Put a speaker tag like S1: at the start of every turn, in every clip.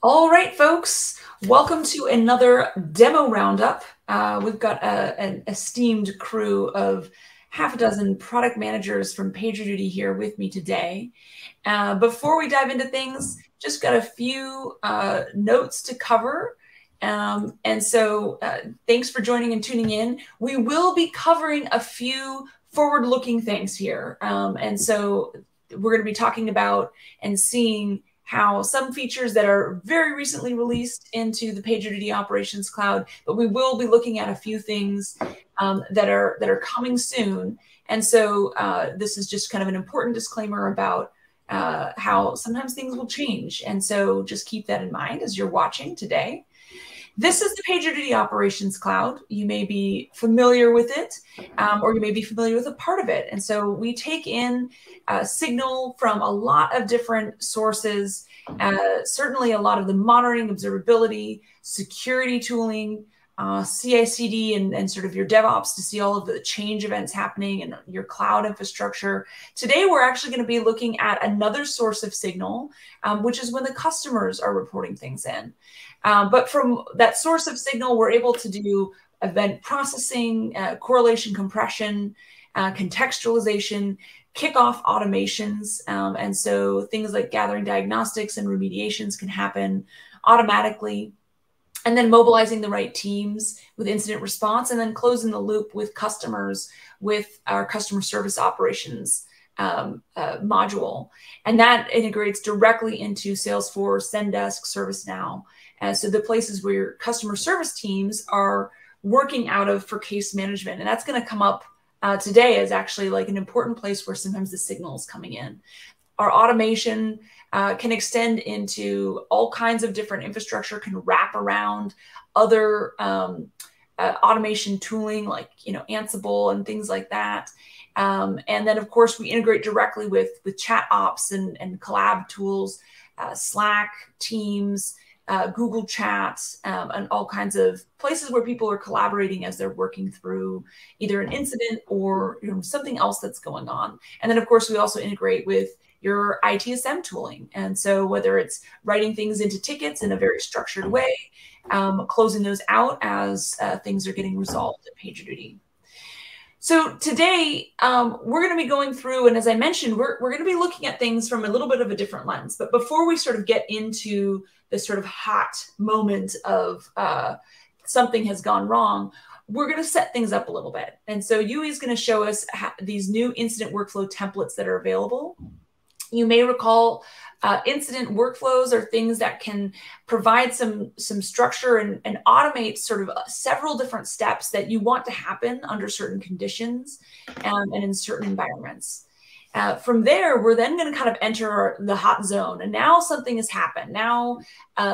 S1: All right, folks, welcome to another demo roundup. We've got an esteemed crew of half a dozen product managers from PagerDuty here with me today. Before we dive into things, just got a few notes to cover. So thanks for joining and tuning in. We will be covering a few forward-looking things here. So we're going to be talking about and seeing how some features that are very recently released into the PagerDuty Operations Cloud, but we will be looking at a few things that are coming soon. And so this is just kind of an important disclaimer about how sometimes things will change. And so just keep that in mind as you're watching today. This is the PagerDuty Operations Cloud. You may be familiar with it, or you may be familiar with a part of it. And so we take in signal from a lot of different sources, certainly a lot of the monitoring, observability, security tooling, CI/CD, and sort of your DevOps to see all of the change events happening in your cloud infrastructure. Today, we're actually going to be looking at another source of signal, which is when the customers are reporting things in. But from that source of signal, we're able to do event processing, correlation compression, contextualization, kickoff automations. And so things like gathering diagnostics and remediations can happen automatically. And then mobilizing the right teams with incident response, and then closing the loop with customers with our customer service operations module. And that integrates directly into Salesforce, Zendesk, ServiceNow. So the places where your customer service teams are working out of for case management. And that's going to come up today as actually like an important place where sometimes the signal is coming in. Our automation can extend into all kinds of different infrastructure, can wrap around other automation tooling like, Ansible and things like that. And then, of course, we integrate directly with chat ops and collab tools, Slack, Teams, Google Chat, and all kinds of places where people are collaborating as they're working through either an incident or something else that's going on. And then, of course, we also integrate with your ITSM tooling. And so whether it's writing things into tickets in a very structured way, closing those out as things are getting resolved at PagerDuty. So today, we're going to be going through, and as I mentioned, we're going to be looking at things from a little bit of a different lens. But before we sort of get into this sort of hot moment of something has gone wrong, we're going to set things up a little bit. And so Yui is going to show us these new incident workflow templates that are available. You may recall incident workflows are things that can provide some structure and automate sort of several different steps that you want to happen under certain conditions and in certain environments. From there, we're then going to kind of enter the hot zone. And now something has happened. Now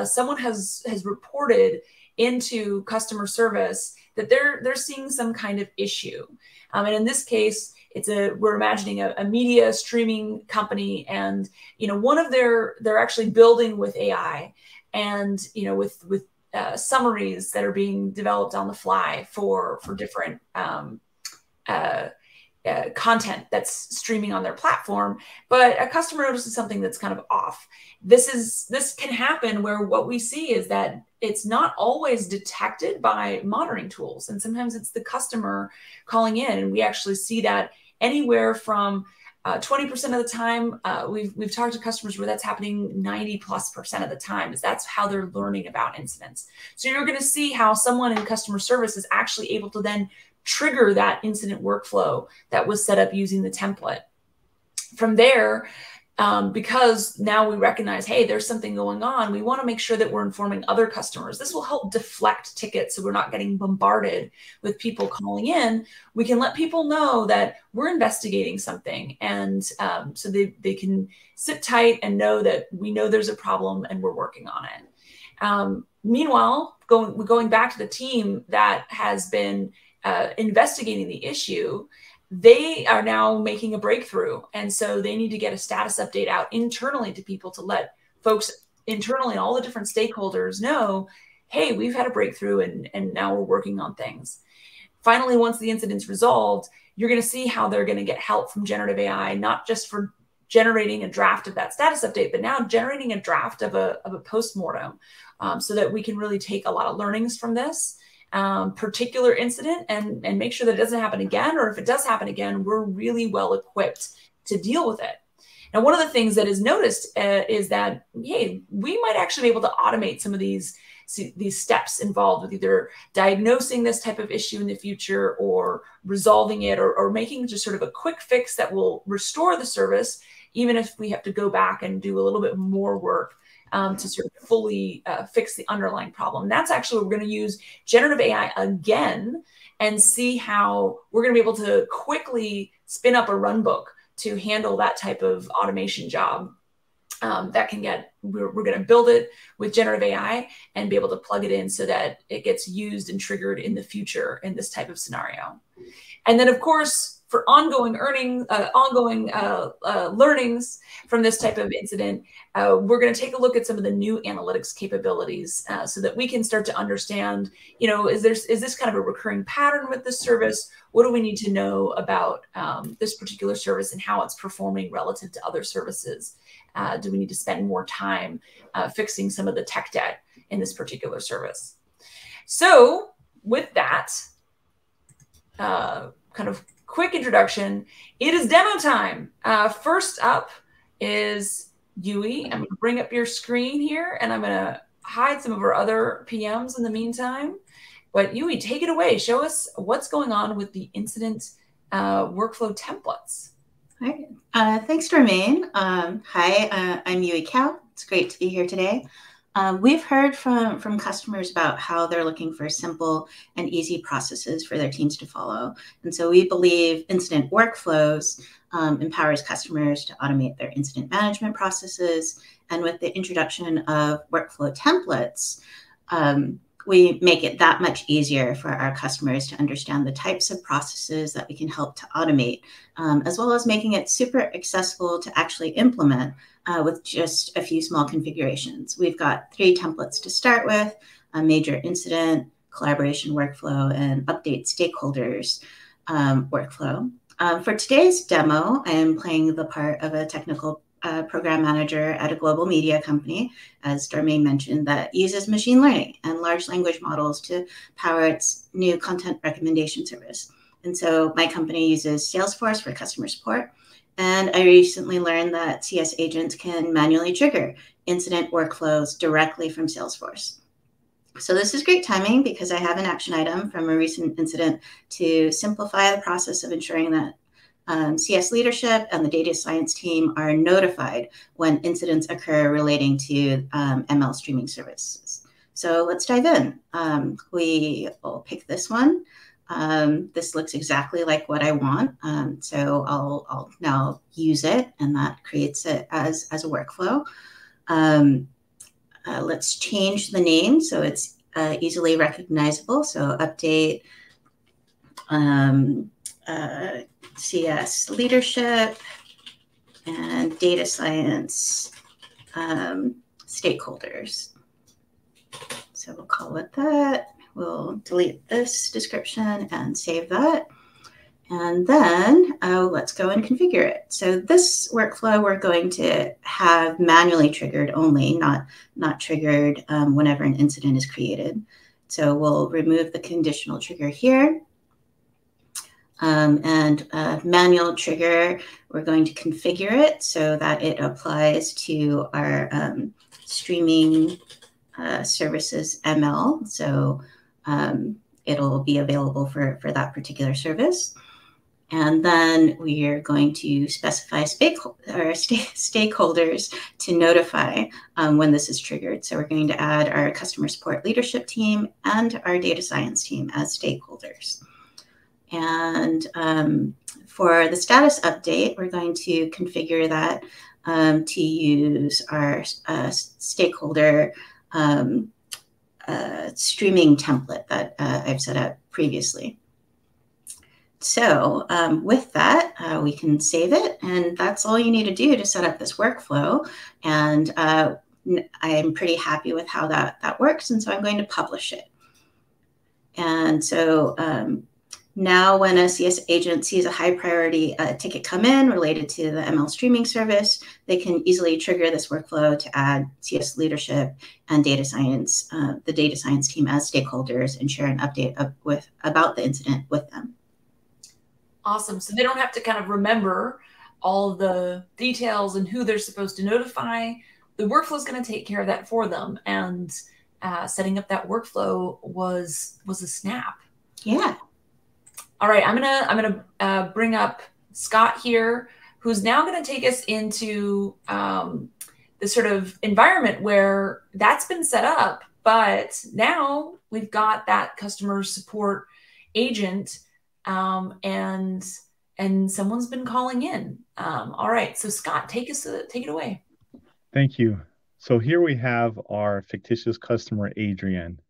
S1: someone has reported into customer service that they're seeing some kind of issue. And in this case, we're imagining a media streaming company, and one of they're actually building with AI, and with summaries that are being developed on the fly for different content that's streaming on their platform. But a customer notices something that's kind of off. This can happen where what we see is that it's not always detected by monitoring tools, and sometimes it's the customer calling in, and we actually see that anywhere from 20% of the time. We've talked to customers where that's happening 90+% of the time, is that's how they're learning about incidents. So you're going to see how someone in customer service is actually able to then trigger that incident workflow that was set up using the template. From there, because now we recognize, hey, there's something going on, we want to make sure that we're informing other customers. This will help deflect tickets so we're not getting bombarded with people calling in. We can let people know that we're investigating something, and so they can sit tight and know that we know there's a problem and we're working on it. Meanwhile, going back to the team that has been investigating the issue, they are now making a breakthrough. And so they need to get a status update out internally to people to let folks internally and all the different stakeholders know, hey, we've had a breakthrough and now we're working on things. Finally, once the incident's resolved, you're going to see how they're going to get help from GenerativeAI, not just for generating a draft of that status update, but now generating a draft of a postmortem, so that we can really take a lot of learnings from this particular incident and make sure that it doesn't happen again, or if it does happen again, we're really well equipped to deal with it. Now, one of the things that is noticed is that, hey, we might actually be able to automate some of these steps involved with either diagnosing this type of issue in the future or resolving it, or making just sort of a quick fix that will restore the service, even if we have to go back and do a little bit more work to sort of fully fix the underlying problem. And that's actually, we're going to use generative AI again and see how we're going to be able to quickly spin up a run book to handle that type of automation job. That can get, we're going to build it with generative AI and be able to plug it in so that it gets used and triggered in the future in this type of scenario. And then, of course, for ongoing learnings from this type of incident, we're going to take a look at some of the new analytics capabilities so that we can start to understand, is this kind of a recurring pattern with this service? What do we need to know about this particular service and how it's performing relative to other services? Do we need to spend more time fixing some of the tech debt in this particular service? So with that kind of quick introduction, it is demo time. First up is Yui. I'm going to bring up your screen here, and I'm going to hide some of our other PMs in the meantime. But Yui, take it away. Show us what's going on with the incident workflow templates.
S2: All right. Thanks, Darmaine. Hi, I'm Yui Cao. It's great to be here today. We've heard from customers about how they're looking for simple and easy processes for their teams to follow. And so we believe incident workflows empowers customers to automate their incident management processes. And with the introduction of workflow templates, we make it that much easier for our customers to understand the types of processes that we can help to automate, as well as making it super accessible to actually implement with just a few small configurations. We've got 3 templates to start with: a major incident, collaboration workflow, and update stakeholders workflow. For today's demo, I am playing the part of a technical program manager at a global media company, as Darmaine mentioned, that uses machine learning and large language models to power its new content recommendation service. And so my company uses Salesforce for customer support. And I recently learned that CS agents can manually trigger incident workflows directly from Salesforce. So this is great timing because I have an action item from a recent incident to simplify the process of ensuring that CS leadership and the data science team are notified when incidents occur relating to ML streaming services. So let's dive in. We will pick this one. This looks exactly like what I want. So I'll now use it, and that creates it as a workflow. Let's change the name so it's easily recognizable. So update CS leadership and data science stakeholders. So we'll call it that. We'll delete this description and save that. And then let's go and configure it. So this workflow we're going to have manually triggered only, not triggered whenever an incident is created. So we'll remove the conditional trigger here. Manual trigger, we're going to configure it so that it applies to our streaming services ML. So it'll be available for that particular service. And then we are going to specify stakeholders to notify when this is triggered. So we're going to add our customer support leadership team and our data science team as stakeholders. And for the status update, we're going to configure that to use our stakeholder streaming template that I've set up previously. So with that, we can save it, and that's all you need to do to set up this workflow. And I'm pretty happy with how that works, and so I'm going to publish it. And so Now, when a CS agent sees a high priority ticket come in related to the ML streaming service, they can easily trigger this workflow to add CS leadership and data science, the data science team as stakeholders, and share an update about the incident with them.
S1: Awesome. So they don't have to kind of remember all the details and who they're supposed to notify. The workflow is going to take care of that for them. And setting up that workflow was a snap.
S2: Yeah.
S1: All right, I'm gonna bring up Scott here, who's now going to take us into this sort of environment where that's been set up, but now we've got that customer support agent, and someone's been calling in. All right, so Scott, take it away.
S3: Thank you. So here we have our fictitious customer, Adrian.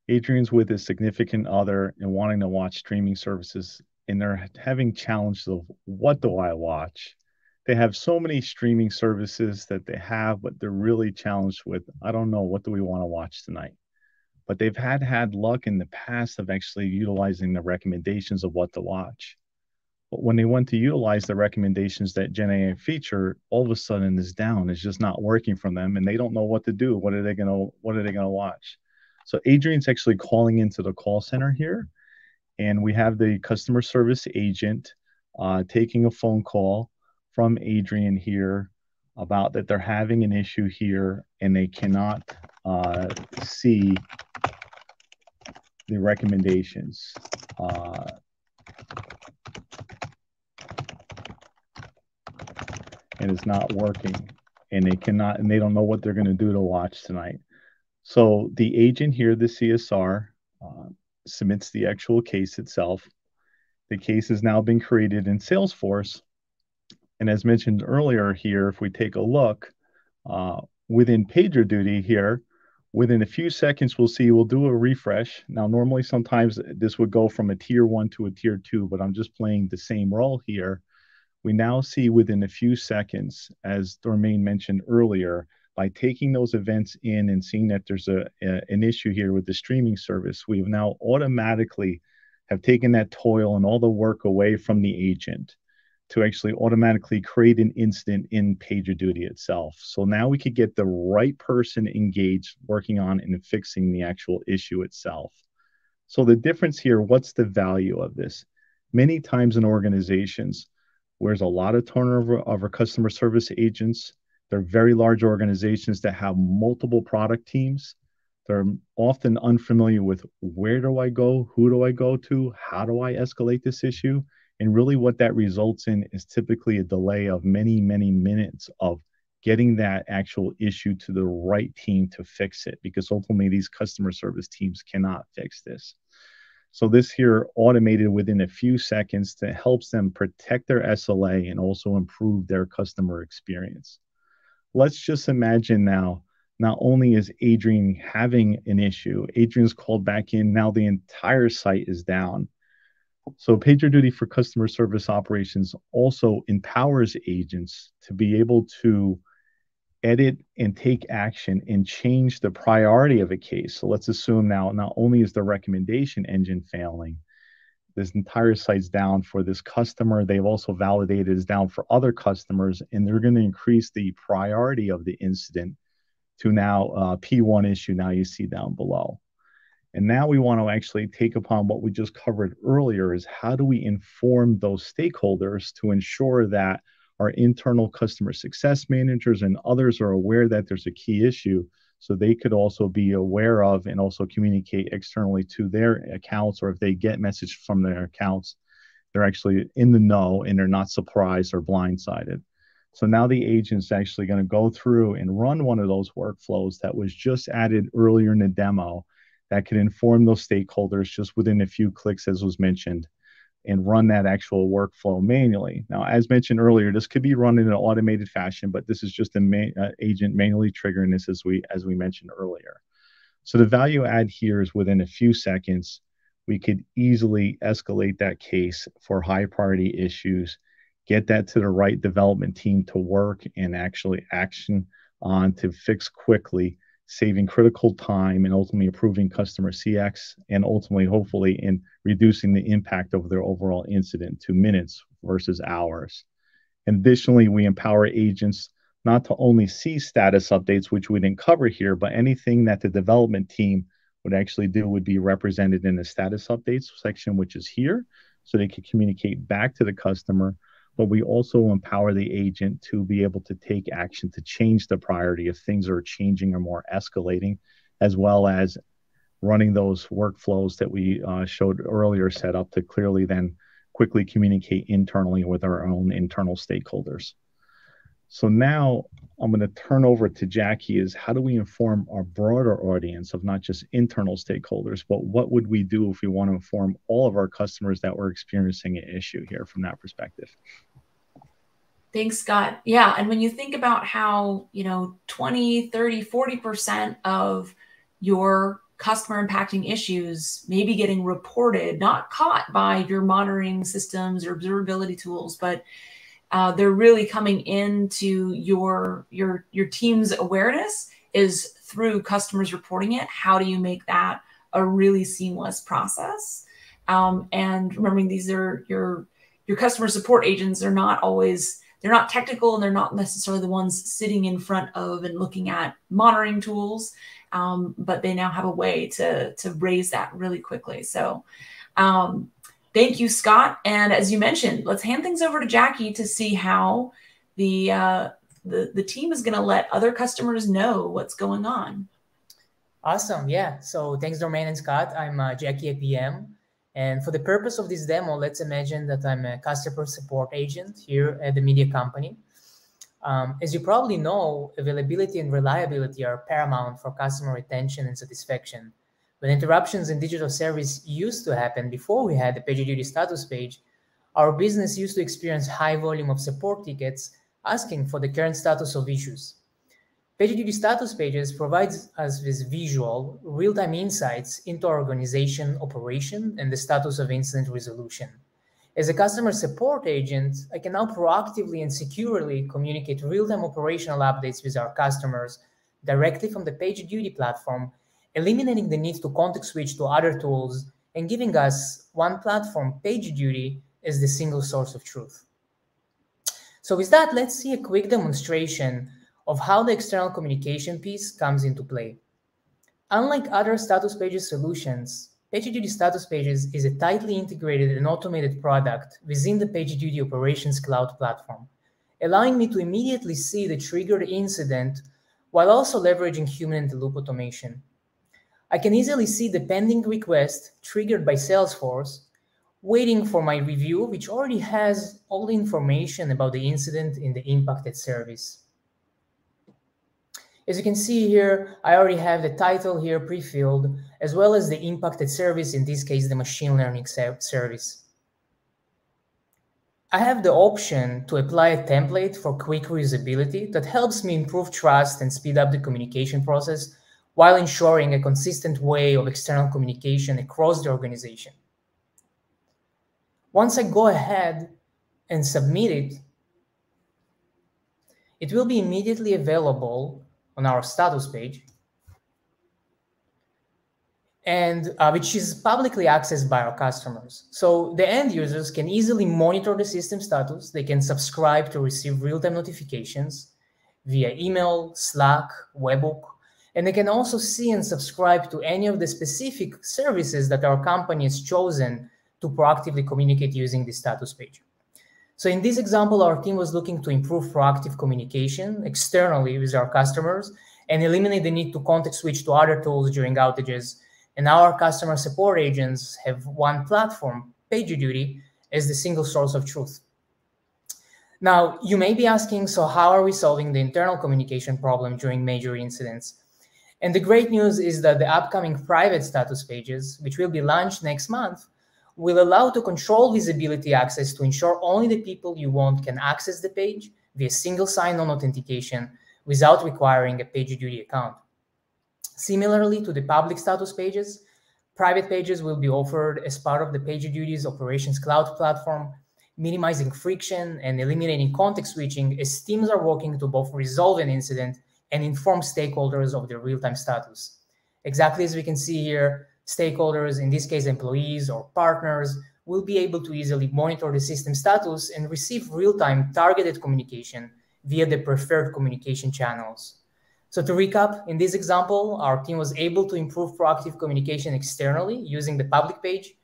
S3: Adrian's with his significant other and wanting to watch streaming services, and they're having challenges of what do I watch? They have so many streaming services that they have, but they're really challenged with, I don't know, what do we want to watch tonight? But they've had luck in the past of actually utilizing the recommendations of what to watch. But when they went to utilize the recommendations that GenAI feature, all of a sudden is down. It's just not working for them, and they don't know what to do. What are they gonna watch? So Adrian's actually calling into the call center here, and we have the customer service agent taking a phone call from Adrian here about that they're having an issue here, and they cannot see the recommendations. And it's not working, and they don't know what they're going to do to watch tonight. So the agent here, the CSR, submits the actual case itself. The case has now been created in Salesforce, and as mentioned earlier here, if we take a look within PagerDuty here, within a few seconds we'll do a refresh. Now normally sometimes this would go from a tier 1 to a tier 2, but I'm just playing the same role here. We now see within a few seconds, as Dormain mentioned earlier, by taking those events in and seeing that there's an issue here with the streaming service, we've now automatically have taken that toil and all the work away from the agent to actually automatically create an incident in PagerDuty itself. So now we could get the right person engaged working on and fixing the actual issue itself. So the difference here, what's the value of this? Many times in organizations, where's a lot of turnover of our customer service agents. They're very large organizations that have multiple product teams. They're often unfamiliar with where do I go, who do I go to, how do I escalate this issue? And really what that results in is typically a delay of many, many minutes of getting that actual issue to the right team to fix it, because ultimately these customer service teams cannot fix this. So this here automated within a few seconds that helps them protect their SLA and also improve their customer experience. Let's just imagine now, not only is Adrian having an issue, Adrian's called back in, now the entire site is down. So PagerDuty for Customer Service Operations also empowers agents to be able to edit and take action and change the priority of a case. So let's assume now not only is the recommendation engine failing, this entire site's down for this customer. They've also validated it's down for other customers, and they're going to increase the priority of the incident to now P1 issue. Now you see down below. And now we want to actually take upon what we just covered earlier is how do we inform those stakeholders to ensure that our internal customer success managers and others are aware that there's a key issue, so they could also be aware of and also communicate externally to their accounts, or if they get message from their accounts, they're actually in the know and they're not surprised or blindsided. So now the agent's actually going to go through and run one of those workflows that was just added earlier in the demo that could inform those stakeholders just within a few clicks, as was mentioned, and run that actual workflow manually. Now, as mentioned earlier, this could be run in an automated fashion, but this is just an agent manually triggering this as we mentioned earlier. So the value add here is within a few seconds, we could easily escalate that case for high priority issues, get that to the right development team to work and actually action on to fix quickly saving critical time and ultimately improving customer CX, and ultimately, hopefully, in reducing the impact of their overall incident to minutes versus hours. Additionally, we empower agents not to only see status updates, which we didn't cover here, but anything that the development team would actually do would be represented in the status updates section, which is here, so they can communicate back to the customer. But we also empower the agent to be able to take action to change the priority if things are changing or more escalating, as well as running those workflows that we showed earlier set up to clearly then quickly communicate internally with our own internal stakeholders. So now I'm going to turn over to Jackie is how do we inform our broader audience of not just internal stakeholders, but what would we do if we want to inform all of our customers that we're experiencing an issue here from that perspective?
S1: Thanks, Scott. Yeah, and when you think about how, 20, 30, 40% of your customer impacting issues may be getting reported, not caught by your monitoring systems or observability tools, but they're really coming into your team's awareness is through customers reporting it. How do you make that a really seamless process? And remembering these are your customer support agents are not always, they're not technical, and they're not necessarily the ones sitting in front of and looking at monitoring tools, but they now have a way to raise that really quickly. So thank you, Scott. And as you mentioned, let's hand things over to Jackie to see how the team is going to let other customers know what's going on.
S4: Awesome. Yeah. So thanks, Dormain and Scott. I'm Jackie, a PM. And for the purpose of this demo, let's imagine that I'm a customer support agent here at the media company. As you probably know, availability and reliability are paramount for customer retention and satisfaction. When interruptions in digital service used to happen before we had the PagerDuty status page, our business used to experience high volume of support tickets asking for the current status of issues. PagerDuty status pages provides us with visual, real-time insights into our organization operation and the status of incident resolution. As a customer support agent, I can now proactively and securely communicate real-time operational updates with our customers directly from the PagerDuty platform, eliminating the need to context switch to other tools and giving us one platform, PagerDuty, as the single source of truth. So with that, let's see a quick demonstration of how the external communication piece comes into play. Unlike other status pages solutions, PagerDuty Status Pages is a tightly integrated and automated product within the PagerDuty Operations Cloud platform, allowing me to immediately see the triggered incident while also leveraging human-in-the-loop automation. I can easily see the pending request triggered by Salesforce, waiting for my review, which already has all the information about the incident in the impacted service. As you can see here, I already have the title here pre-filled, as well as the impacted service, in this case, the machine learning service. I have the option to apply a template for quick reusability that helps me improve trust and speed up the communication process while ensuring a consistent way of external communication across the organization. Once I go ahead and submit it, it will be immediately available on our status page, and which is publicly accessed by our customers. So the end users can easily monitor the system status. They can subscribe to receive real-time notifications via email, Slack, webhook, and they can also see and subscribe to any of the specific services that our company has chosen to proactively communicate using the status page. So in this example, our team was looking to improve proactive communication externally with our customers and eliminate the need to context switch to other tools during outages. And now our customer support agents have one platform, PagerDuty, as the single source of truth. Now, you may be asking, so how are we solving the internal communication problem during major incidents? And the great news is that the upcoming private status pages, which will be launched next month, will allow to control visibility access to ensure only the people you want can access the page via single sign-on authentication without requiring a PagerDuty account. Similarly to the public status pages, private pages will be offered as part of the PagerDuty's Operations Cloud platform, minimizing friction and eliminating context switching as teams are working to both resolve an incident and inform stakeholders of their real-time status. Exactly as we can see here, stakeholders, in this case employees or partners, will be able to easily monitor the system status and receive real-time targeted communication via the preferred communication channels. So to recap, in this example, our team was able to improve proactive communication externally using the public page,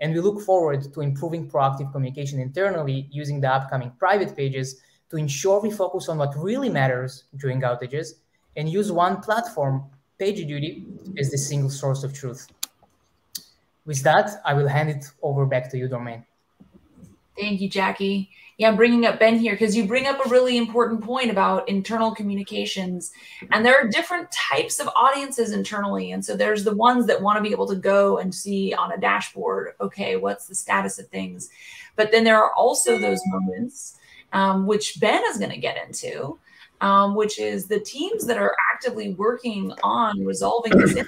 S4: and we look forward to improving proactive communication internally using the upcoming private pages to ensure we focus on what really matters during outages and use one platform, PagerDuty, as the single source of truth. With that, I will hand it over back to you, Dormain.
S1: Thank you, Jackie. Yeah, I'm bringing up Ben here because you bring up a really important point about internal communications. And there are different types of audiences internally. And so there's the ones that want to be able to go and see on a dashboard, okay, what's the status of things? But then there are also those moments, which Ben is going to get into, which is the teams that are actively working on resolving this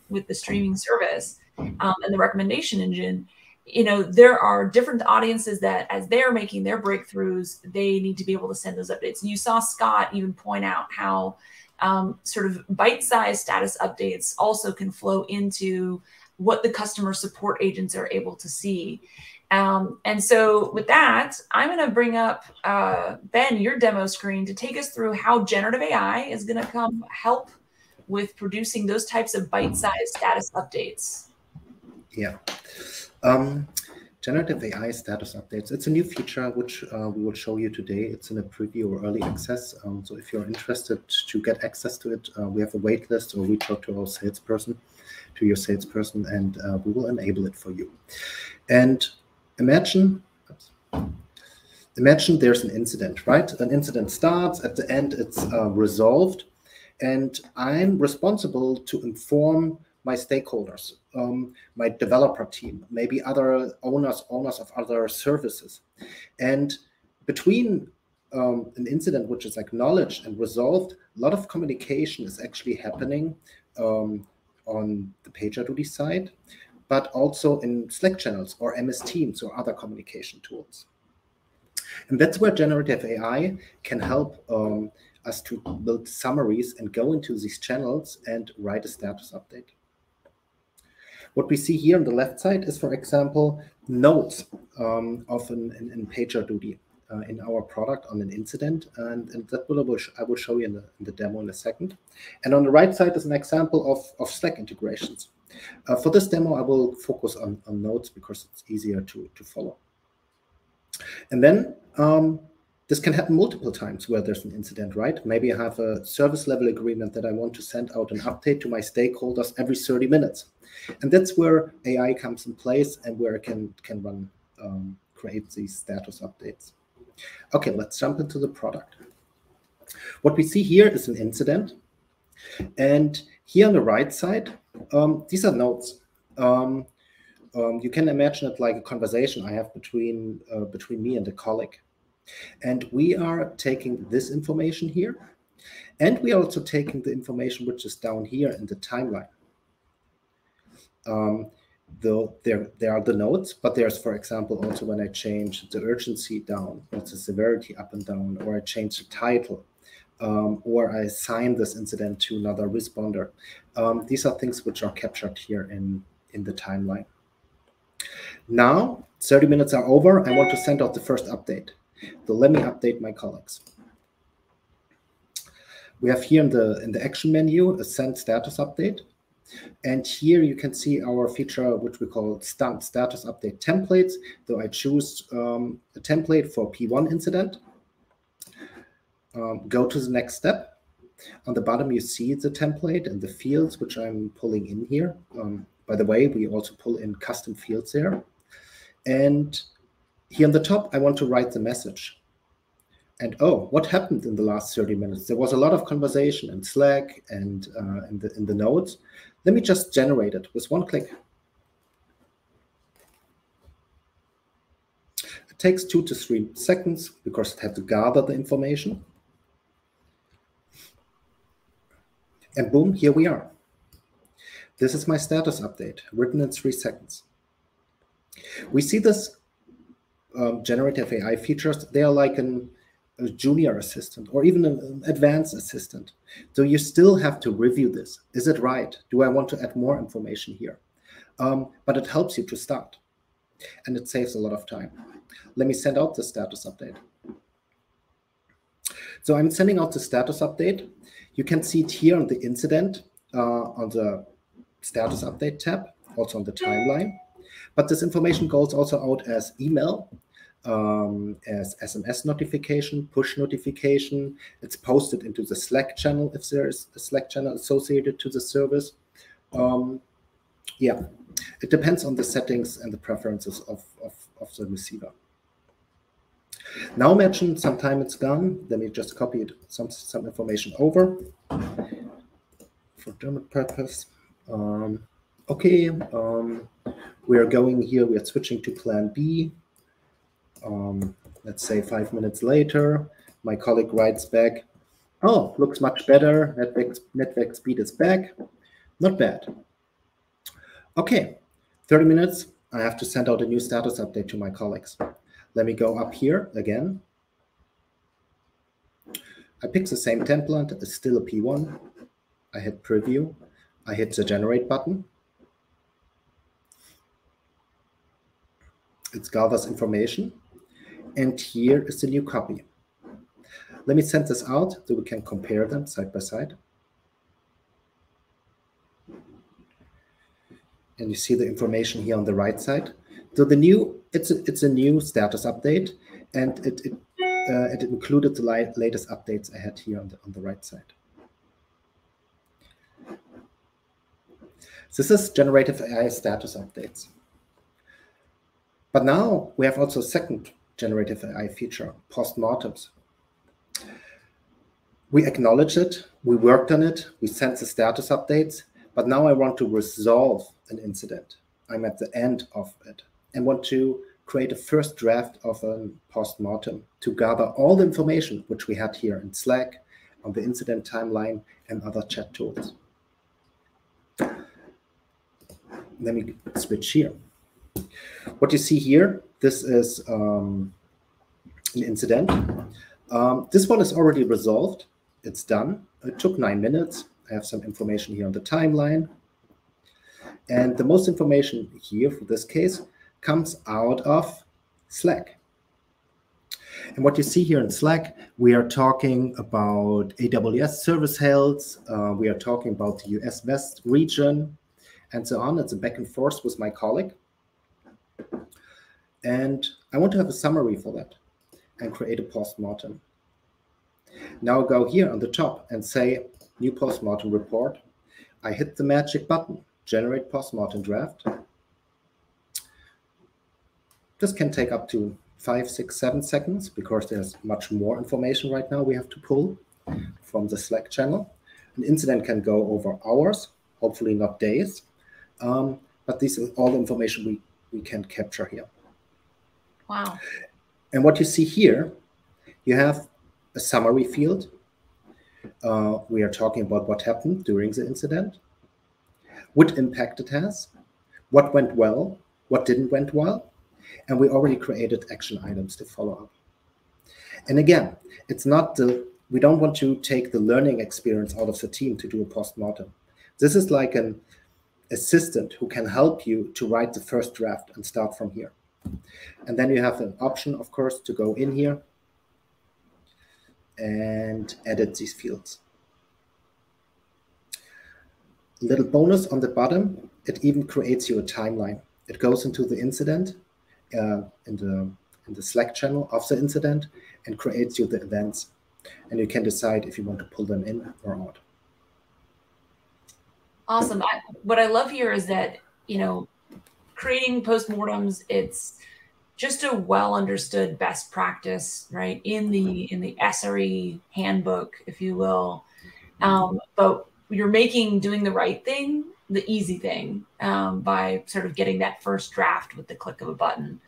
S1: with the streaming service and the recommendation engine. You know, there are different audiences that as they're making their breakthroughs, they need to be able to send those updates. And you saw Scott even point out how sort of bite-sized status updates also can flow into what the customer support agents are able to see. And so with that, I'm going to bring up, Ben, your demo screen to take us through how generative AI is going to come help with producing those types of bite-sized status updates.
S5: Yeah. Generative AI status updates. It's a new feature which we will show you today. It's in a preview or early access. So if you're interested to get access to it, we have a wait list, or reach out to our salesperson, and we will enable it for you. And imagine there's an incident, right? An incident starts, at the end it's resolved, and I'm responsible to inform my stakeholders, my developer team, maybe other owners of other services. And between an incident which is acknowledged and resolved, a lot of communication is actually happening on the PagerDuty side, but also in Slack channels or MS Teams or other communication tools. And that's where generative AI can help us to build summaries and go into these channels and write a status update. What we see here on the left side is, for example, notes in PagerDuty in our product on an incident, and that I will show you in the demo in a second. And on the right side is an example of Slack integrations. For this demo, I will focus on notes because it's easier to follow. And then this can happen multiple times where there's an incident, right? Maybe I have a service level agreement that I want to send out an update to my stakeholders every 30 minutes. And that's where AI comes in place and where it can create these status updates. Okay, let's jump into the product. What we see here is an incident. And here on the right side, these are notes. You can imagine it like a conversation I have between me and a colleague. And we are taking this information here, and we are also taking the information which is down here in the timeline. There are the notes, but there's, for example, also when I change the urgency down, or the severity up and down, or I change the title, or I assign this incident to another responder. These are things which are captured here in the timeline. Now, 30 minutes are over. I want to send out the first update. So let me update my colleagues. We have here in the action menu a send status update. And here you can see our feature, which we call status update templates. So I choose a template for P1 incident. Go to the next step. On the bottom, you see the template and the fields, which I'm pulling in here. By the way, we also pull in custom fields there. And here on the top, I want to write the message. And oh, what happened in the last 30 minutes? There was a lot of conversation in Slack and in the notes. Let me just generate it with one click. It takes 2 to 3 seconds because it has to gather the information. And boom, here we are. This is my status update, written in 3 seconds. We see this generative AI features. They are like a junior assistant, or even an advanced assistant. So you still have to review this. Is it right? Do I want to add more information here? But it helps you to start, and it saves a lot of time. Let me send out the status update. So I'm sending out the status update. You can see it here on the incident, on the status update tab, also on the timeline. But this information goes also out as email, as SMS notification, push notification. It's posted into the Slack channel if there is a Slack channel associated to the service. Yeah, it depends on the settings and the preferences of the receiver. Now imagine sometime it's gone. Let me just copy some information over for German purpose. Okay, we are going here. We are switching to plan B. Let's say 5 minutes later, my colleague writes back, oh, looks much better. Network speed is back. Not bad. Okay, 30 minutes. I have to send out a new status update to my colleagues. Let me go up here again. I pick the same template. It's still a P1. I hit preview. I hit the generate button. It gathers information. And here is the new copy. Let me send this out so we can compare them side by side. And you see the information here on the right side. So the new, it's a new status update, and it included the latest updates I had here on the right side. This is GenerativeAI status updates. But now we have also a second GenerativeAI feature, postmortems. We acknowledge it, we worked on it, we sent the status updates, but now I want to resolve an incident. I'm at the end of it and want to create a first draft of a postmortem to gather all the information which we had here in Slack, on the incident timeline, and other chat tools. Let me switch here. What you see here, this is an incident. This one is already resolved. It's done. It took 9 minutes. I have some information here on the timeline. And the most information here for this case comes out of Slack. And what you see here in Slack, we are talking about AWS service health. We are talking about the US West region and so on. It's a back and forth with my colleague. And I want to have a summary for that and create a postmortem. Now go here on the top and say new postmortem report. I hit the magic button, generate postmortem draft. This can take up to 5, 6, 7 seconds because there's much more information right now we have to pull from the Slack channel. An incident can go over hours, hopefully not days, but this is all the information we can capture here.
S1: Wow.
S5: And what you see here, you have a summary field. We are talking about what happened during the incident, what impact it has, what went well, what didn't went well, and we already created action items to follow up. And again, it's not we don't want to take the learning experience out of the team to do a postmortem. This is like an assistant who can help you to write the first draft and start from here. And then you have an option, of course, to go in here and edit these fields. Little bonus on the bottom, it even creates you a timeline. It goes into the incident in the Slack channel of the incident and creates you the events. And you can decide if you want to pull them in or out.
S1: Awesome. What I love here is that, you know, creating postmortems, it's just a well understood best practice, right? In the SRE handbook, if you will. But you're making doing the right thing the easy thing by sort of getting that first draft with the click of a button.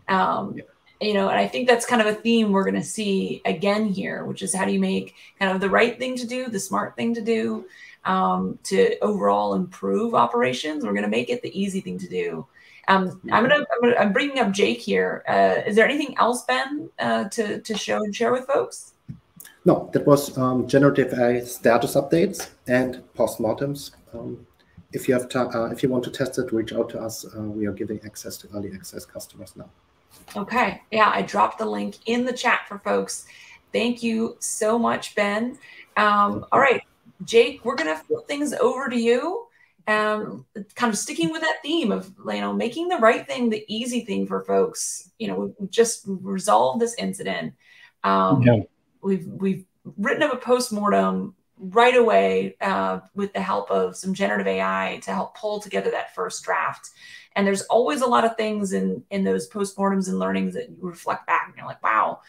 S1: You know, and I think that's kind of a theme we're going to see again here, which is how do you make kind of the right thing to do, the smart thing to do, to overall improve operations. We're going to make it the easy thing to do. I'm bringing up Jake here. Is there anything else, Ben, to show and share with folks?
S5: No, that was generative AI status updates and postmortems. If you have if you want to test it, reach out to us. We are giving access to early access customers now.
S1: Okay, yeah, I dropped the link in the chat for folks. Thank you so much, Ben. All right, Jake, we're gonna flip things over to you. Kind of sticking with that theme of making the right thing the easy thing for folks. We've just resolved this incident. We've written up a postmortem right away with the help of some generative AI to help pull together that first draft. And there's always a lot of things in those postmortems and learnings that you reflect back and you're like, wow,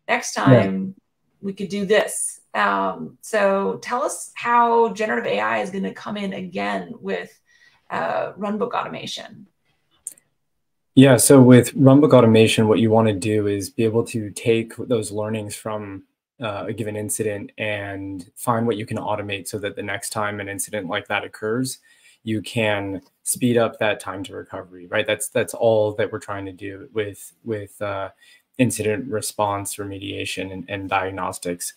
S1: next time we could do this. So tell us how generative AI is going to come in again with runbook automation.
S6: Yeah, so with runbook automation, what you want to do is be able to take those learnings from a given incident and find what you can automate so that the next time an incident like that occurs, you can speed up that time to recovery, right? That's all that we're trying to do with incident response, remediation, and diagnostics.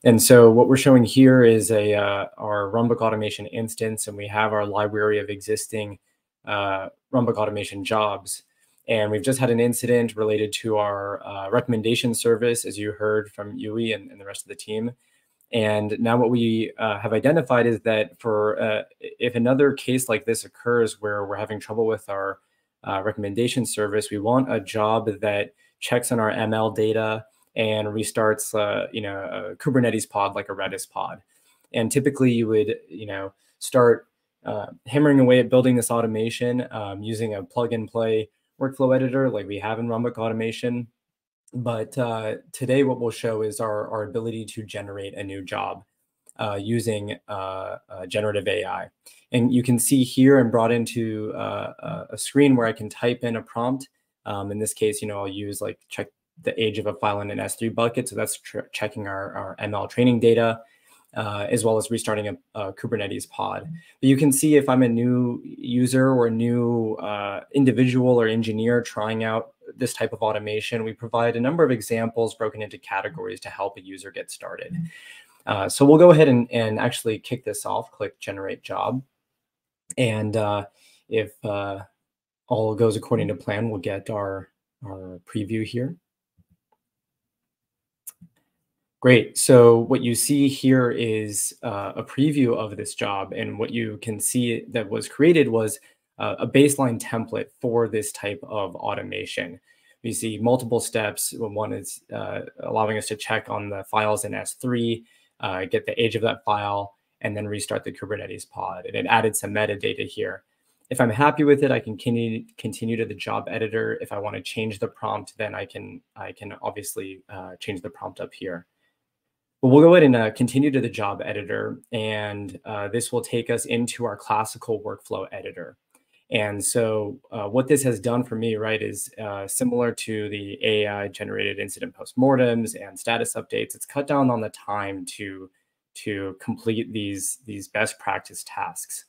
S6: And so what we're showing here is our runbook automation instance, and we have our library of existing runbook automation jobs. And we've just had an incident related to our recommendation service, as you heard from Yui and the rest of the team. And now what we have identified is that for if another case like this occurs where we're having trouble with our recommendation service, we want a job that checks on our ML data and restarts a Kubernetes pod like a Redis pod. And typically you would start hammering away at building this automation using a plug and play workflow editor like we have in runbook automation. But today what we'll show is our ability to generate a new job using generative AI. And you can see here I'm brought into a screen where I can type in a prompt. In this case, I'll use check the age of a file in an S3 bucket. So that's checking our ML training data, as well as restarting a Kubernetes pod. But you can see if I'm a new user or a new individual or engineer trying out this type of automation, we provide a number of examples broken into categories to help a user get started. So we'll go ahead and actually kick this off, click Generate Job. And if all goes according to plan, we'll get our preview here. Great. So what you see here is a preview of this job. And what you can see that was created was a baseline template for this type of automation. We see multiple steps. One is allowing us to check on the files in S3, get the age of that file, and then restart the Kubernetes pod. And it added some metadata here. If I'm happy with it, I can continue to the job editor. If I want to change the prompt, then I can obviously change the prompt up here. But we'll go ahead and continue to the job editor, and this will take us into our classical workflow editor. And so what this has done for me, right, is similar to the AI-generated incident postmortems and status updates. It's cut down on the time to complete these best practice tasks.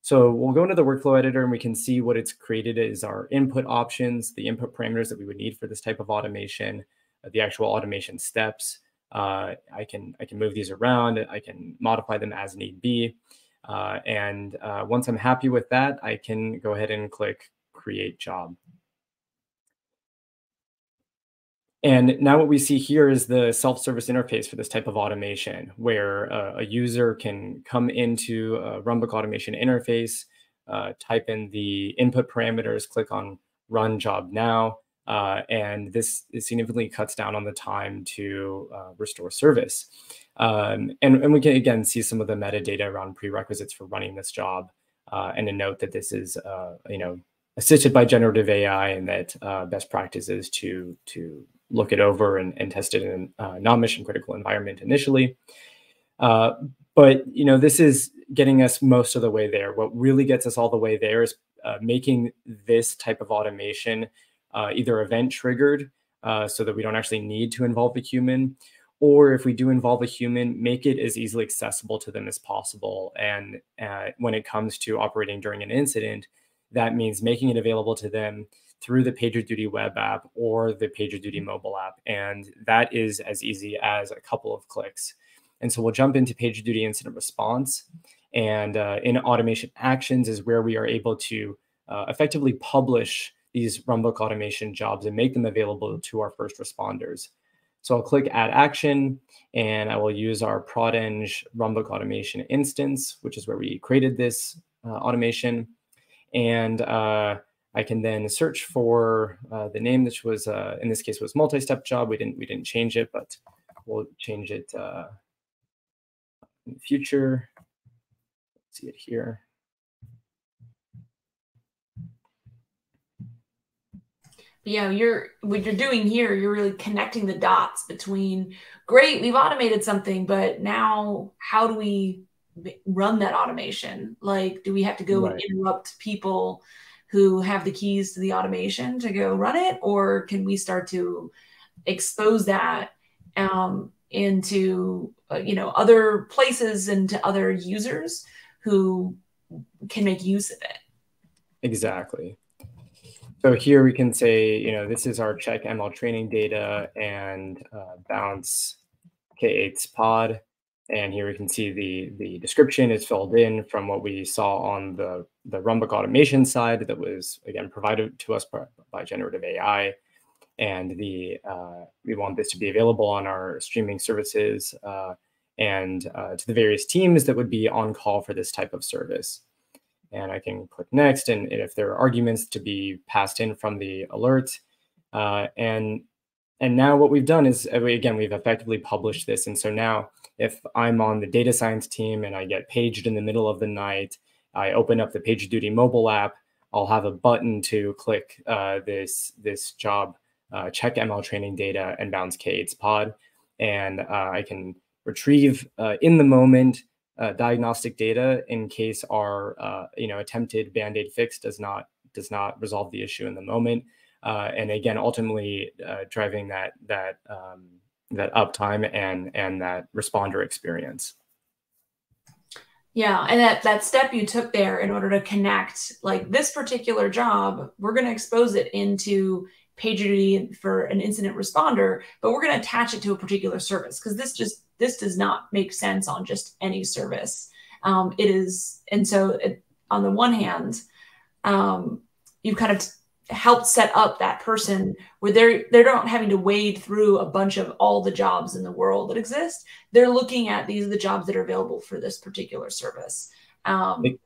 S6: So we'll go into the workflow editor, and we can see what it's created is our input options, the input parameters that we would need for this type of automation, the actual automation steps. I can move these around. I can modify them as need be. And once I'm happy with that, I can go ahead and click Create Job. And now what we see here is the self-service interface for this type of automation, where a user can come into a runbook automation interface, type in the input parameters, click on Run Job Now, and this significantly cuts down on the time to restore service. And we can, again, see some of the metadata around prerequisites for running this job, and a note that this is assisted by generative AI, and that best practice is to look it over and test it in a non-mission critical environment initially. But this is getting us most of the way there. What really gets us all the way there is making this type of automation either event triggered, so that we don't actually need to involve a human, or if we do involve a human, make it as easily accessible to them as possible. And when it comes to operating during an incident, that means making it available to them through the PagerDuty web app or the PagerDuty mobile app. And that is as easy as a couple of clicks. And so we'll jump into PagerDuty incident response. And in automation actions is where we are able to effectively publish these runbook automation jobs and make them available to our first responders. So I'll click Add Action, and I will use our prod-eng runbook automation instance, which is where we created this automation. And I can then search for the name, which was in this case was multi-step job. We didn't change it, but we'll change it in the future. Let's see it here.
S1: Yeah, what you're doing here, you're really connecting the dots between, great, we've automated something, but now how do we run that automation? Like, do we have to go and interrupt people who have the keys to the automation to go run it? Or can we start to expose that into other places and to other users who can make use of it?
S6: Exactly. So here we can say, this is our check ML training data and bounce K8's pod. And here we can see the description is filled in from what we saw on the runbook automation side that was, again, provided to us by GenerativeAI. And we want this to be available on our streaming services and to the various teams that would be on call for this type of service. And I can click next, and if there are arguments to be passed in from the alert. And now what we've done is, again, we've effectively published this. And so now if I'm on the data science team and I get paged in the middle of the night, I open up the PagerDuty mobile app, I'll have a button to click this job, check ML training data and bounce K8's pod. And I can retrieve in the moment diagnostic data in case our attempted Band-Aid fix does not resolve the issue in the moment, and again ultimately driving that uptime and that responder experience.
S1: Yeah, and that step you took there in order to connect, like, this particular job, we're going to expose it into PagerDuty for an incident responder, but we're going to attach it to a particular service, because this does not make sense on just any service. It is, and so on the one hand, you've kind of helped set up that person where they're not having to wade through a bunch of all the jobs in the world that exist. They're looking at, these are the jobs that are available for this particular service.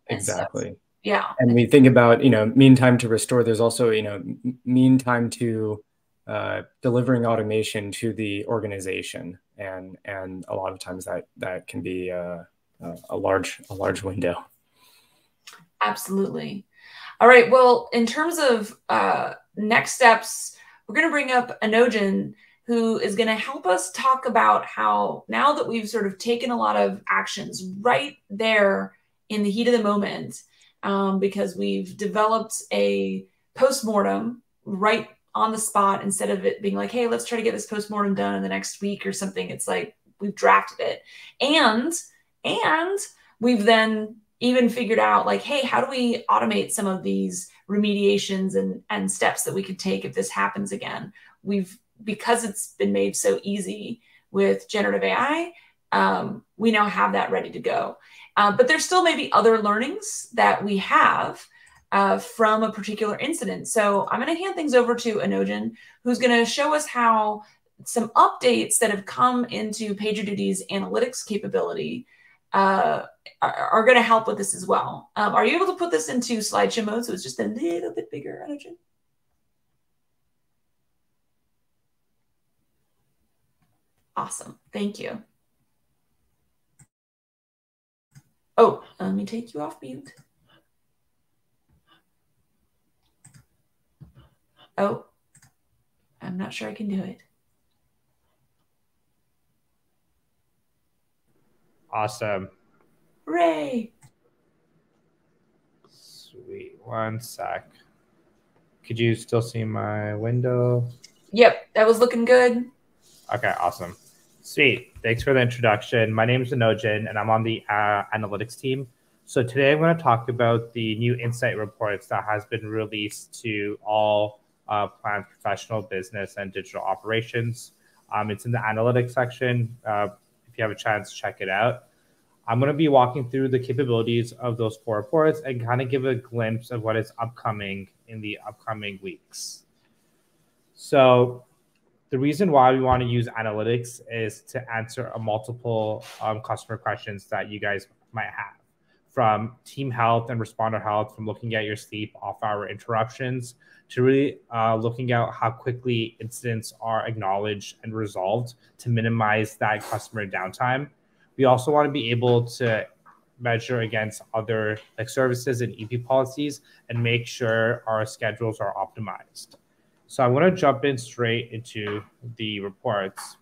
S6: Exactly.
S1: Yeah.
S6: And we think about, mean time to restore. There's also, mean time to delivering automation to the organization. And a lot of times that can be a large window.
S1: Absolutely. All right. Well, in terms of next steps, we're going to bring up Anojan, who is going to help us talk about how, now that we've sort of taken a lot of actions right there in the heat of the moment, because we've developed a postmortem right on the spot, instead of it being like, hey, let's try to get this postmortem done in the next week or something. It's like, we've drafted it. And we've then even figured out, like, hey, how do we automate some of these remediations and steps that we could take if this happens again? Because it's been made so easy with generative AI, we now have that ready to go. But there's still maybe other learnings that we have from a particular incident. So I'm going to hand things over to Anojan, who's going to show us how some updates that have come into PagerDuty's analytics capability are going to help with this as well. Are you able to put this into slideshow mode so it's just a little bit bigger, Anojan? Awesome. Thank you. Oh, let me take you off mute. Oh, I'm not sure I can do it.
S7: Awesome.
S1: Hooray.
S7: Sweet. One sec. Could you still see my window?
S1: Yep, that was looking good.
S7: Okay, awesome. Sweet. Thanks for the introduction. My name is Anojan, and I'm on the analytics team. So today I'm going to talk about the new insight reports that has been released to all plant professional business and digital operations. It's in the analytics section. If you have a chance, check it out. I'm going to be walking through the capabilities of those 4 reports and kind of give a glimpse of what is upcoming in the upcoming weeks. So the reason why we want to use analytics is to answer multiple customer questions that you guys might have, from team health and responder health, from looking at your sleep, off-hour interruptions, to really looking at how quickly incidents are acknowledged and resolved to minimize that customer downtime. We also want to be able to measure against other services and EP policies and make sure our schedules are optimized. So I'm going to jump in straight into the reports.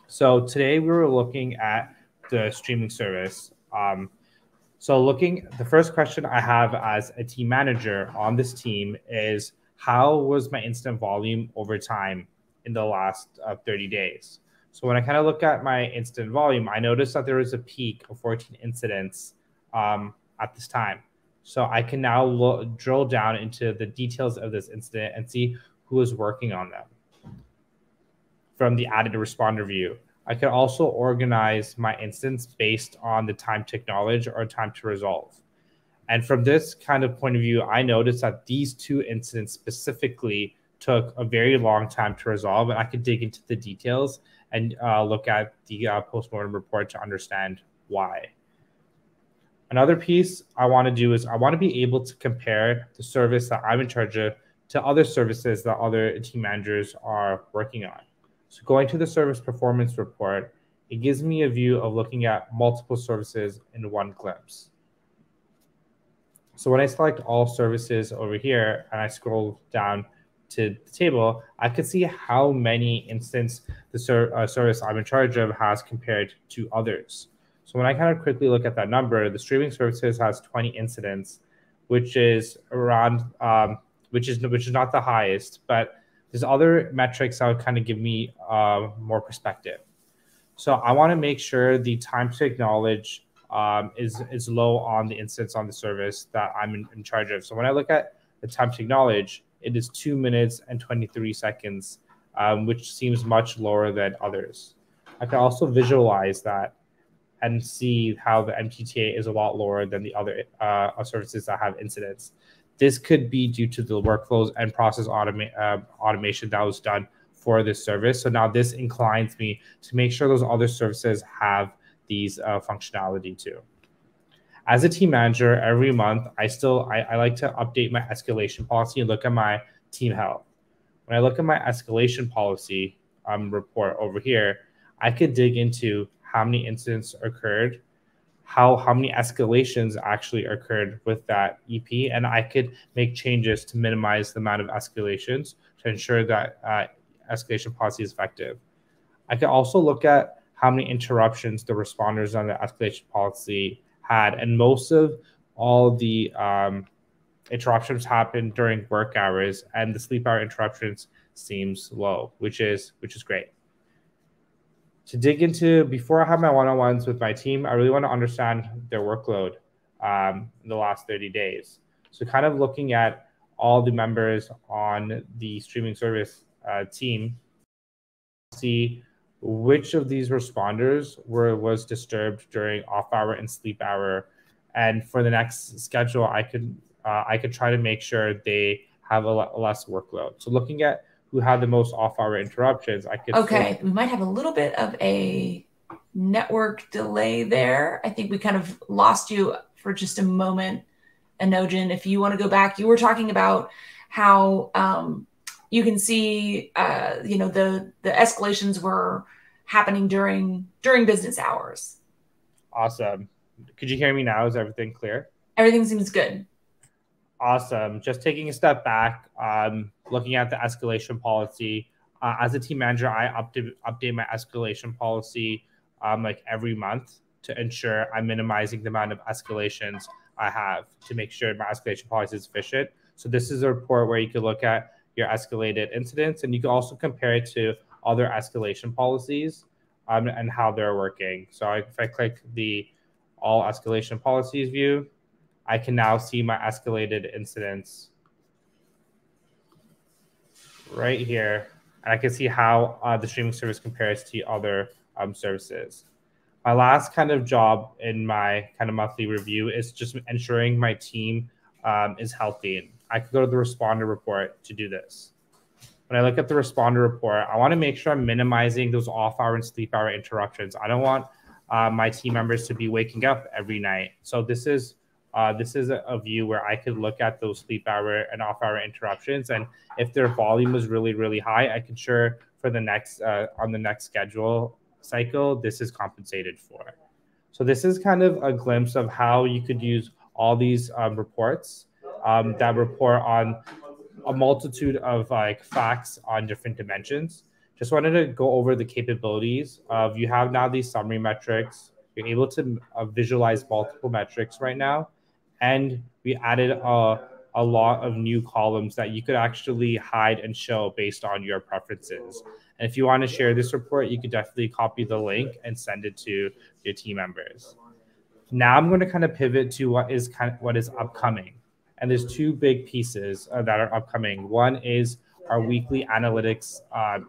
S7: So today we were looking at the streaming service. The first question I have as a team manager on this team is, how was my incident volume over time in the last 30 days? So when I kind of look at my incident volume, I noticed that there was a peak of 14 incidents at this time. So I can now drill down into the details of this incident and see who was working on them from the added responder view. I can also organize my instance based on the time to acknowledge or time to resolve. And from this kind of point of view, I noticed that these 2 incidents specifically took a very long time to resolve, and I could dig into the details and look at the postmortem report to understand why. Another piece I want to do is I want to be able to compare the service that I'm in charge of to other services that other team managers are working on. So going to the service performance report, it gives me a view of looking at multiple services in one glimpse. So when I select all services over here and I scroll down to the table, I could see how many instances the service I'm in charge of has compared to others. So when I kind of quickly look at that number, the streaming services has 20 incidents, which is around, which is not the highest, but there's other metrics that would kind of give me more perspective. So I want to make sure the time to acknowledge is low on the instance on the service that I'm in charge of. So when I look at the time to acknowledge, it is 2 minutes and 23 seconds, which seems much lower than others. I can also visualize that and see how the MTTA is a lot lower than the other services that have incidents. This could be due to the workflows and process automation that was done for this service. So now this inclines me to make sure those other services have these functionality too. As a team manager, every month, I like to update my escalation policy and look at my team health. When I look at my escalation policy report over here, I could dig into how many incidents occurred, how many escalations actually occurred with that EP, and I could make changes to minimize the amount of escalations to ensure that escalation policy is effective. I could also look at how many interruptions the responders on the escalation policy had, and most of all the interruptions happened during work hours, and the sleep hour interruptions seems low, which is great. To dig into, before I have my one-on-ones with my team, I really want to understand their workload in the last 30 days. So kind of looking at all the members on the streaming service team, see which of these responders was disturbed during off-hour and sleep hour. And for the next schedule, I could try to make sure they have a less workload. So looking at who had the most off-hour interruptions, I could...
S1: Okay, we might have a little bit of a network delay there. I think we kind of lost you for just a moment, Anojan. If you want to go back, you were talking about how you can see, the escalations were happening during business hours.
S7: Awesome. Could you hear me now? Is everything clear?
S1: Everything seems good.
S7: Awesome. Just taking a step back, looking at the escalation policy. As a team manager, I update my escalation policy like every month to ensure I'm minimizing the amount of escalations I have to make sure my escalation policy is efficient. So this is a report where you can look at your escalated incidents, and you can also compare it to other escalation policies and how they're working. So if I click the all escalation policies view, I can now see my escalated incidents right here. And I can see how the streaming service compares to other services. My last kind of job in my kind of monthly review is just ensuring my team is healthy. I could go to the responder report to do this. When I look at the responder report, I want to make sure I'm minimizing those off-hour and sleep-hour interruptions. I don't want my team members to be waking up every night. So this is a view where I could look at those sleep-hour and off-hour interruptions, and if their volume is really, really high, I can ensure for the next on the next schedule cycle, this is compensated for. So this is kind of a glimpse of how you could use all these reports that report on a multitude of like facts on different dimensions. Just wanted to go over the capabilities of, you have now these summary metrics. You're able to visualize multiple metrics right now. And we added a lot of new columns that you could actually hide and show based on your preferences. And if you want to share this report, you could definitely copy the link and send it to your team members. Now I'm going to kind of pivot to what is upcoming. And there's two big pieces that are upcoming. One is our weekly analytics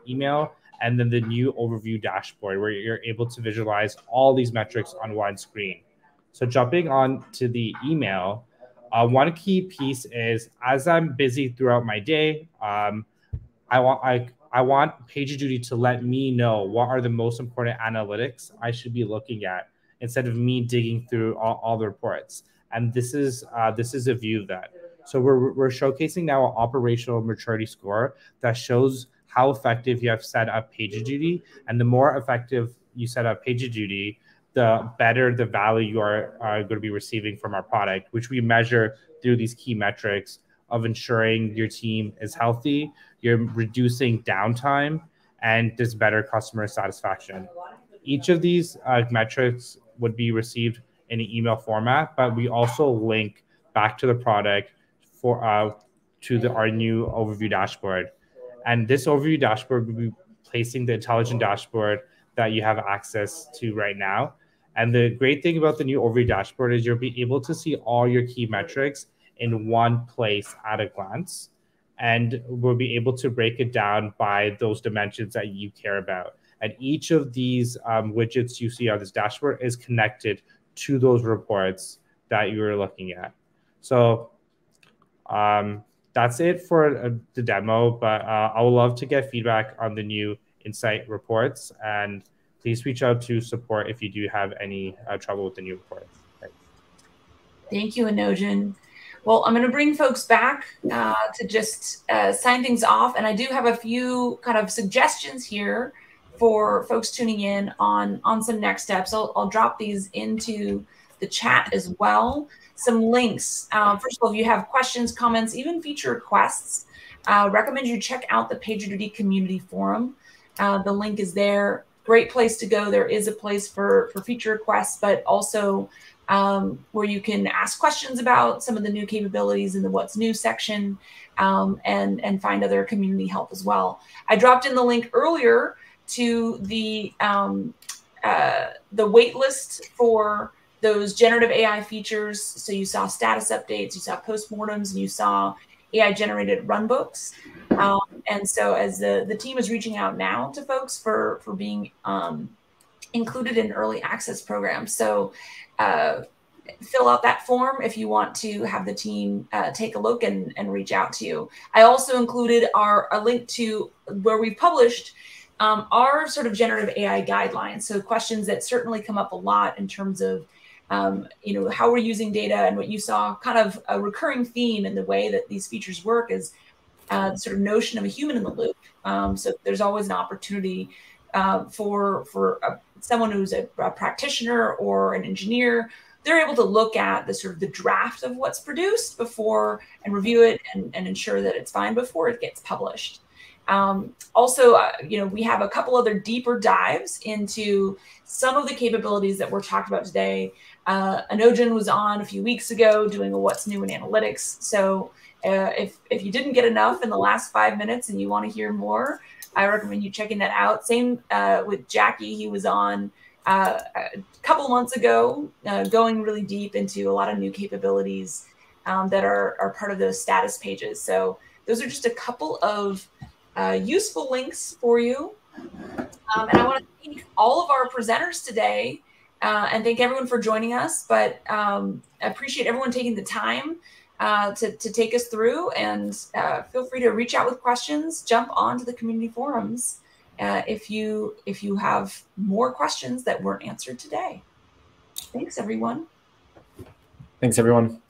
S7: email, and then the new overview dashboard where you're able to visualize all these metrics on one screen. So jumping on to the email, one key piece is, as I'm busy throughout my day, I want PagerDuty to let me know what are the most important analytics I should be looking at, instead of me digging through all the reports. And this is a view of that. So we're showcasing now an operational maturity score that shows how effective you have set up PagerDuty. And the more effective you set up PagerDuty, the better the value you are going to be receiving from our product, which we measure through these key metrics of ensuring your team is healthy, you're reducing downtime, and there's better customer satisfaction. Each of these metrics would be received in an email format, but we also link back to the product for our new overview dashboard. And this overview dashboard will be placing the intelligent dashboard that you have access to right now. And the great thing about the new overview dashboard is you'll be able to see all your key metrics in one place at a glance. And we'll be able to break it down by those dimensions that you care about. And each of these widgets you see on this dashboard is connected to those reports that you're looking at. So that's it for the demo, but I would love to get feedback on the new Insight reports, and please reach out to support if you do have any trouble with the new reports. Thanks.
S1: Thank you, Anojan. Well, I'm going to bring folks back to just sign things off, and I do have a few kind of suggestions here for folks tuning in on some next steps. I'll drop these into the chat as well. Some links. First of all, if you have questions, comments, even feature requests, recommend you check out the PagerDuty community forum. The link is there. Great place to go. There is a place for feature requests, but also where you can ask questions about some of the new capabilities in the What's New section, and find other community help as well. I dropped in the link earlier to the wait list for those generative AI features. So you saw status updates, you saw postmortems, and you saw AI-generated runbooks. And so as the team is reaching out now to folks for being included in early access programs. So fill out that form if you want to have the team take a look and reach out to you. I also included a link to where we've published our sort of generative AI guidelines. So questions that certainly come up a lot in terms of how we're using data, and what you saw kind of a recurring theme in the way that these features work is the sort of notion of a human in the loop. So there's always an opportunity for someone who's a practitioner or an engineer. They're able to look at the draft of what's produced before and review it and ensure that it's fine before it gets published. Also, we have a couple other deeper dives into some of the capabilities that we're talking about today. Anojan was on a few weeks ago doing a What's New in Analytics. So if you didn't get enough in the last 5 minutes and you want to hear more, I recommend you checking that out. Same with Jackie. He was on a couple months ago, going really deep into a lot of new capabilities that are part of those status pages. So those are just a couple of useful links for you. And I want to thank all of our presenters today and thank everyone for joining us. But I appreciate everyone taking the time to take us through, and feel free to reach out with questions, jump onto the community forums if you have more questions that weren't answered today. Thanks, everyone.
S6: Thanks, everyone.